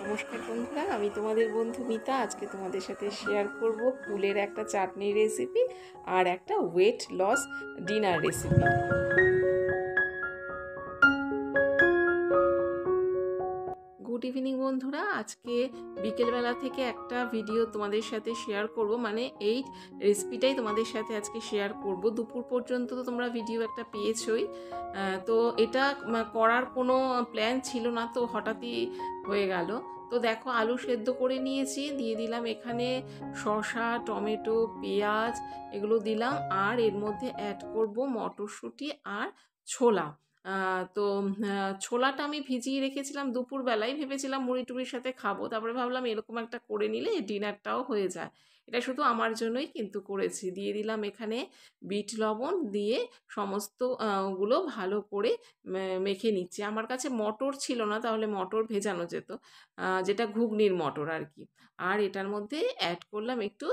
নমস্কার বন্ধুরা, আমি তোমাদের বন্ধু মিতা। আজকে তোমাদের সাথে শেয়ার করব কুলের একটা চাটনির রেসিপি আর একটা weight loss dinner recipe. Good evening বন্ধুরা, আজকে বিকেলবেলা থেকে একটা ভিডিও তোমাদের সাথে শেয়ার করব, মানে এই রেসিপিটাই তোমাদের সাথে আজকে শেয়ার করব। দুপুর পর্যন্ত তো তোমরা ভিডিও একটা পেয়েছোই। তো এটা করার কোনো প্ল্যান ছিল না, তো হঠাৎই হয়ে গেল। তো দেখো, আলু সেদ্ধ করে নিয়েছি, দিয়ে দিলাম এখানে শসা, টমেটো, পেঁয়াজ, এগুলো দিলাম। আর এর মধ্যে অ্যাড করব মটরশুঁটি আর ছোলা। তো ছোলাটা আমি ভিজিয়ে রেখেছিলাম দুপুরবেলায়, ভেবেছিলাম মুড়ি টুড়ির সাথে খাবো, তারপরে ভাবলাম এরকম একটা করে নিলে ডিনারটাও হয়ে যায়। এটা শুধু আমার জন্যই কিন্তু করেছি। দিয়ে দিলাম এখানে বিট লবণ, দিয়ে সমস্ত গুলো ভালো করে মেখে নিচ্ছি। আমার কাছে মটর ছিল না, তাহলে মটর ভেজানো যেত, যেটা ঘুগনির মটর আর কি। আর এটার মধ্যে অ্যাড করলাম একটু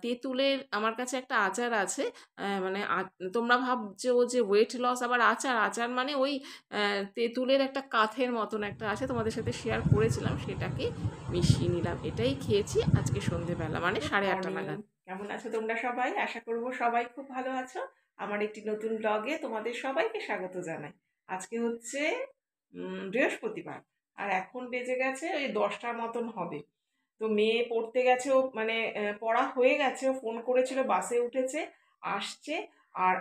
তেঁতুলের, আমার কাছে একটা আচার আছে। মানে তোমরা ভাবছো যে ওয়েট লস আবার আচার, আচার মানে ওই তেঁতুলের একটা কাঠের মতন একটা আছে, তোমাদের সাথে শেয়ার করেছিলাম, সেটাকে মিশিয়ে নিলাম। এটাই খেয়েছি আজকে সন্ধেবেলা, মানে 8:30 নাগাদ। কেমন আছো তোমরা সবাই? আশা করবো সবাই খুব ভালো আছো। আমার একটি নতুন ব্লগে তোমাদের সবাইকে স্বাগত জানাই। আজকে হচ্ছে বৃহস্পতিবার, আর এখন বেজে গেছে ওই 10টার মতন হবে। তো মেয়ে পড়তে গেছে, ও মানে পড়া হয়ে গেছে, ও ফোন করেছিল, বাসে উঠেছে, আসছে। আর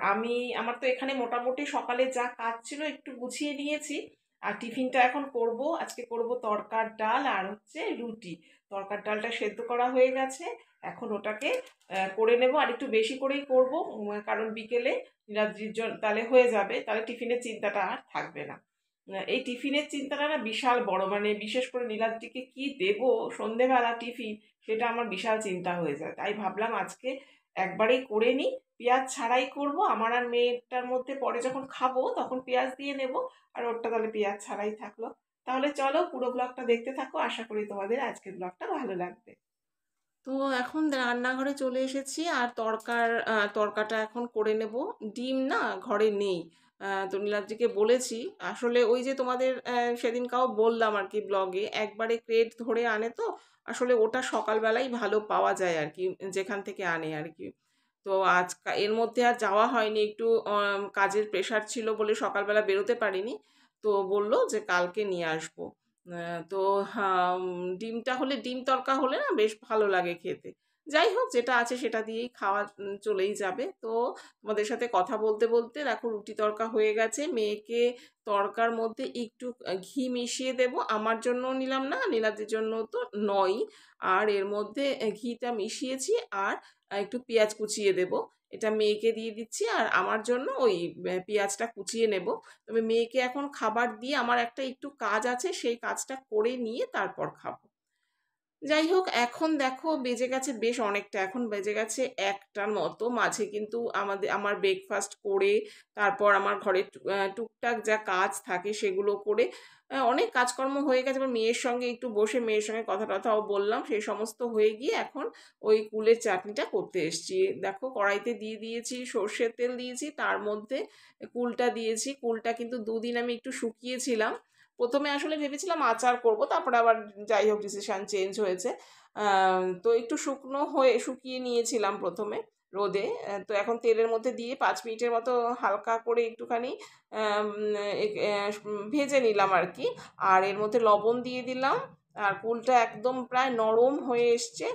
আমার তো এখানে মোটামুটি সকালে যা কাজ ছিল একটু গুছিয়ে নিয়েছি। আর টিফিনটা এখন করব, আজকে করব তড়কার ডাল আর হচ্ছে রুটি। তড়কার ডালটা সেদ্ধ করা হয়ে গেছে, এখন ওটাকে করে নেব। আর একটু বেশি করেই করব, কারণ বিকেলে নীলাদ্রির জন্য তাহলে হয়ে যাবে, তাহলে টিফিনের চিন্তাটা আর থাকবে না। এই টিফিনের চিন্তাটা না বিশাল বড়, মানে বিশেষ করে নীলাদ্রিকে কি দেব সন্ধেবেলা টিফিন, সেটা আমার বিশাল চিন্তা হয়ে যায়। তাই ভাবলাম আজকে একবারেই করে নিই, পেঁয়াজ ছাড়াই করব। আমার আর মেয়েটার মধ্যে পরে যখন খাবো তখন পেঁয়াজ দিয়ে নেব, আর ওরটা তাহলে পেঁয়াজ ছাড়াই থাকলো। তাহলে চলো পুরো ব্লগটা দেখতে থাকো, আশা করি তোমাদের আজকের ব্লগটা ভালো লাগবে। তো এখন রান্নাঘরে চলে এসেছি, আর তরকাটা এখন করে নেব। ডিম না ঘরে নেই। তো নীলাদ্রিকে বলেছি, আসলে ওই যে তোমাদের সেদিনকাও বললাম আর কি ব্লগে, একবারে ক্রেট ধরে আনে, তো আসলে ওটা সকালবেলাই ভালো পাওয়া যায় আর কি, যেখান থেকে আনে আর কি। তো আজ এর মধ্যে আর যাওয়া হয়নি, একটু কাজের প্রেশার ছিল বলে সকালবেলা বেরোতে পারিনি। তো বললো যে কালকে নিয়ে আসবো। তো হ্যাঁ, ডিমটা হলে, ডিম তড়কা হলে না বেশ ভালো লাগে খেতে। যাই হোক, যেটা আছে সেটা দিয়েই খাওয়া চলেই যাবে। তো তোমাদের সাথে কথা বলতে বলতে দেখো রুটি তড়কা হয়ে গেছে। মেয়েকে তড়কার মধ্যে একটু ঘি মিশিয়ে দেব, আমার জন্য নিলাম না, নীলাদের জন্য তো নয়। আর এর মধ্যে ঘিটা মিশিয়েছি, আর একটু পেঁয়াজ কুচিয়ে দেব। এটা মেয়েকে দিয়ে দিচ্ছি, আর আমার জন্য ওই পেঁয়াজটা কুচিয়ে নেব। তবে মেয়েকে এখন খাবার দিয়ে আমার একটা একটু কাজ আছে, সেই কাজটা করে নিয়ে তারপর খাবো। যাই হোক, এখন দেখো বেজে গেছে বেশ অনেকটা, এখন বেজে গেছে 1টার মতো। মাঝে কিন্তু আমার ব্রেকফাস্ট করে তারপর আমার ঘরে টুকটাক যা কাজ থাকে সেগুলো করে অনেক কাজকর্ম হয়ে গেছে। এবার মেয়ের সঙ্গে একটু বসে মেয়ের সঙ্গে কথা টথাও বললাম, সেই সমস্ত হয়ে গিয়ে এখন ওই কুলের চাটনিটা করতে এসেছি। দেখো কড়াইতে দিয়ে দিয়েছি সর্ষের তেল, দিয়েছি তার মধ্যে কুলটা দিয়েছি। কুলটা কিন্তু 2 দিন আমি একটু শুকিয়েছিলাম। প্রথমে আসলে ভেবেছিলাম আচার করব, তারপরে আবার যাই হোক ডিসিশান চেঞ্জ হয়েছে। তো একটু শুকিয়ে নিয়েছিলাম প্রথমে রোদে। তো এখন তেলের মধ্যে দিয়ে 5 মিনিটের মতো হালকা করে একটুখানি ভেজে নিলাম আর কি। আর এর মধ্যে লবণ দিয়ে দিলাম। আর কুলটা একদম প্রায় নরম হয়ে এসছে,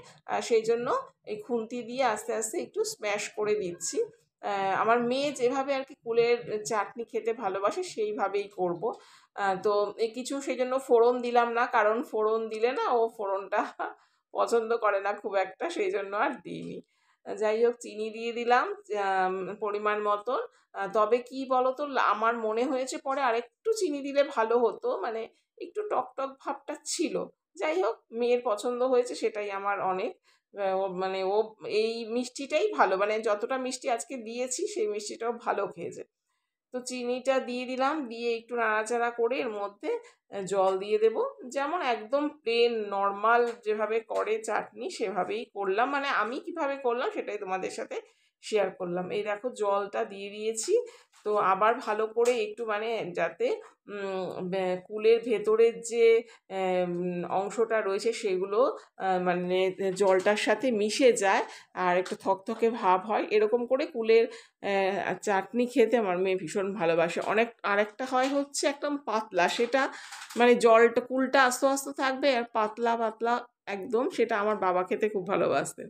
সেই জন্য এই খুন্তি দিয়ে আস্তে আস্তে একটু স্ম্যাশ করে দিচ্ছি। আমার মেয়ে যেভাবে আর কি কুলের চাটনি খেতে ভালোবাসে সেইভাবেই করব। তো কিছু সেই জন্য ফোড়ন দিলাম না, কারণ ফোড়ন দিলে না ও ফোড়নটা পছন্দ করে না খুব একটা, সেই জন্য আর দিইনি। যাই হোক, চিনি দিয়ে দিলাম পরিমাণ মতন। তবে কি বলতো, আমার মনে হয়েছে পরে আরেকটু চিনি দিলে ভালো হতো, মানে একটু টক টক ভাবটা ছিল। যাই হোক, মেয়ের পছন্দ হয়েছে সেটাই আমার অনেক। মানে ও এই মিষ্টিটাই ভালো, মানে যতটা মিষ্টি আজকে দিয়েছি সেই মিষ্টিটাও ভালো খেয়েছে। তো চিনিটা দিয়ে দিলাম, দিয়ে একটু নাড়াচাড়া করে এর মধ্যে জল দিয়ে দেব। যেমন একদম প্লেন নর্মাল যেভাবে করে চাটনি সেভাবেই করলাম, মানে আমি কিভাবে করলাম সেটাই তোমাদের সাথে শেয়ার করলাম। এই দেখো জলটা দিয়ে দিয়েছি, তো আবার ভালো করে একটু মানে যাতে কুলের ভেতরের যে অংশটা রয়েছে সেগুলো মানে জলটার সাথে মিশে যায় আর একটু থকথকে ভাব হয়, এরকম করে কুলের চাটনি খেতে আমার মেয়ে ভীষণ ভালোবাসে। আরেকটা হয় হচ্ছে একদম পাতলা, সেটা মানে জলটা কুলটা আস্তে আস্তে থাকবে আর পাতলা পাতলা একদম, সেটা আমার বাবা খেতে খুব ভালোবাসতেন।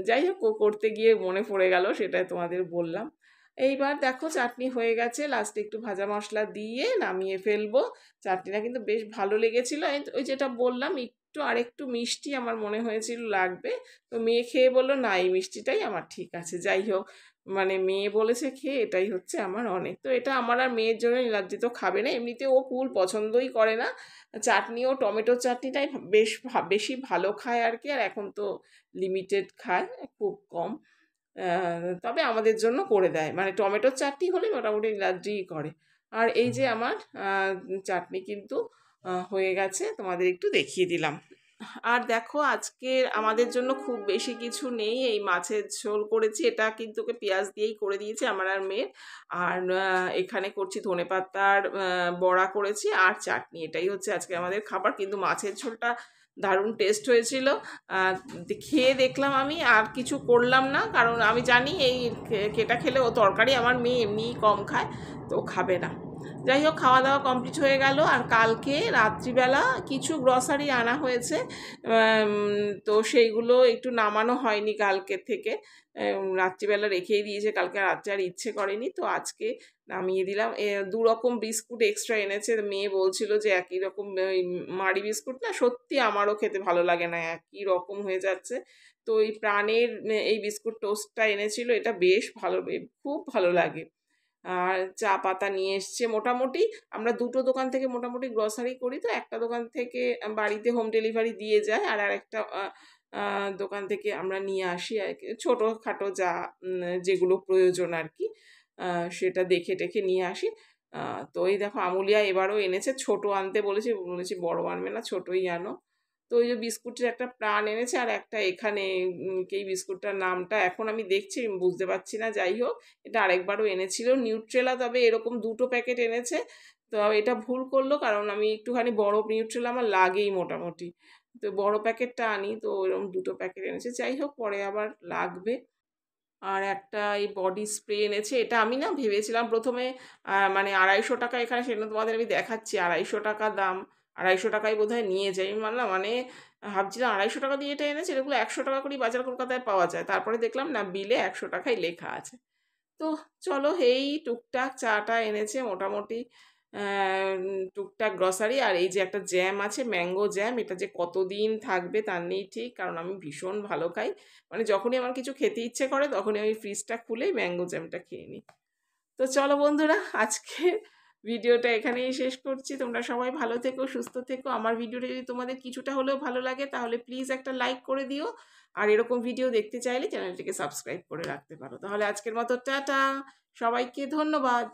যাই হোক, করতে গিয়ে মনে পড়ে গেল, সেটাই তোমাদের বললাম। এইবার দেখো চাটনি হয়ে গেছে, লাস্টে একটু ভাজা মশলা দিয়ে নামিয়ে ফেলবো। চাটনিটা কিন্তু বেশ ভালো লেগেছিল। ওই যেটা বললাম একটু আরেকটু মিষ্টি আমার মনে হয়েছিল লাগবে, তো মেয়ে খেয়ে বললো না এই মিষ্টিটাই আমার ঠিক আছে। যাই হোক, মানে মেয়ে বলেছে খেয়ে এটাই হচ্ছে আমার অনেক। তো এটা আমার আর মেয়ের জন্য নীলাদ্রি তো খাবে না, এমনিতে ও কুল পছন্দই করে না। চাটনি ও টমেটোর চাটনিটাই বেশি ভালো খায় আর কি, আর এখন তো লিমিটেড খায়, খুব কম। তবে আমাদের জন্য করে দেয়, মানে টমেটোর চাটনি হলে মোটামুটি নীলাদ্রিই করে। আর এই যে আমার চাটনি কিন্তু হয়ে গেছে, তোমাদের একটু দেখিয়ে দিলাম। আর দেখো আজকে আমাদের জন্য খুব বেশি কিছু নেই, এই মাছের ঝোল করেছি, এটা কিন্তু ওকে পেঁয়াজ দিয়েই করে দিয়েছি আমার আর মেয়ের। আর এখানে করছি ধনেপাতার বড়া করেছি আর চাটনি, এটাই হচ্ছে আজকে আমাদের খাবার। কিন্তু মাছের ঝোলটা দারুণ টেস্ট হয়েছিল। খেয়ে দেখলাম, আমি আর কিছু করলাম না, কারণ আমি জানি এই কেটা খেলে ও তরকারি আমার মেয়ে এমনিই কম খায়, তো খাবে না। যাই হোক, খাওয়া দাওয়া কমপ্লিট হয়ে গেল। আর কালকে রাত্রিবেলা কিছু গ্রসারি আনা হয়েছে, তো সেইগুলো একটু নামানো হয়নি কালকে থেকে, রাত্রিবেলা রেখেই দিয়েছে, কালকে রাত্রে আর ইচ্ছে করেনি, তো আজকে নামিয়ে দিলাম। 2 রকম বিস্কুট এক্সট্রা এনেছে, মেয়ে বলছিল যে একই রকম মারি বিস্কুট না, সত্যি আমারও খেতে ভালো লাগে না, একই রকম হয়ে যাচ্ছে। তো এই প্রাণের এই বিস্কুট টোস্টটা এনেছিল, এটা বেশ ভালো, খুব ভালো লাগে। আর চা পাতা নিয়ে এসছে। মোটামুটি আমরা দুটো দোকান থেকে মোটামুটি গ্রসারি করি, তো একটা দোকান থেকে বাড়িতে হোম ডেলিভারি দিয়ে যায়, আর আরেকটা দোকান থেকে আমরা নিয়ে আসি আর কি, ছোটোখাটো যেগুলো প্রয়োজন আর কি, সেটা দেখে টেখে নিয়ে আসি। তো এই দেখো আমুলিয়া এবারও এনেছে, ছোট আনতে বলেছি বড় আনবে না, ছোটই আনো। তো ওই যে বিস্কুটের একটা প্রাণ এনেছে, আর একটা এখানে এই বিস্কুটটার নামটা এখন আমি দেখছি বুঝতে পারছি না। যাই হোক, এটা আরেকবারও এনেছিল নিউট্রেলা, তবে এরকম 2টো প্যাকেট এনেছে। তো এটা ভুল করলো, কারণ আমি একটুখানি বড় নিউট্রেলা আমার লাগেই মোটামুটি, তো বড় প্যাকেটটা আনি, তো এরকম 2টো প্যাকেট এনেছে। যাই হোক, পরে আবার লাগবে। আর একটা এই বডি স্প্রে এনেছে, এটা আমি না ভেবেছিলাম প্রথমে মানে 250 টাকা, এখানে সেটা তোমাদের আমি দেখাচ্ছি 250 টাকা দাম, 250 টাকায় বোধহয় নিয়ে যাই। আমি মানলাম মানে ভাবছিলাম 250 টাকা দিয়ে এটা এনেছে, এগুলো 100 টাকা করেই বাজার কলকাতায় পাওয়া যায়, তারপরে দেখলাম না বিলে 100 টাকাই লেখা আছে। তো চলো, এই টুকটাক চাটা এনেছে মোটামুটি, টুকটাক গ্রসারি। আর এই যে একটা জ্যাম আছে, ম্যাঙ্গো জ্যাম, এটা যে কতদিন থাকবে তার নেই ঠিক, কারণ আমি ভীষণ ভালো খাই, মানে যখনই আমার কিছু খেতে ইচ্ছে করে তখনই আমি ফ্রিজটা খুলেই ম্যাঙ্গো জ্যামটা খেয়ে নিই। তো চলো বন্ধুরা, আজকে ভিডিওটা এখানেই শেষ করছি। তোমরা সবাই ভালো থেকো, সুস্থ থেকো। আমার ভিডিওটা যদি তোমাদের কিছুটা হলেও ভালো লাগে তাহলে প্লিজ একটা লাইক করে দিও, আর এরকম ভিডিও দেখতে চাইলে চ্যানেলটিকে সাবস্ক্রাইব করে রাখতে পারো। তাহলে আজকের মতো টাটা, সবাইকে ধন্যবাদ।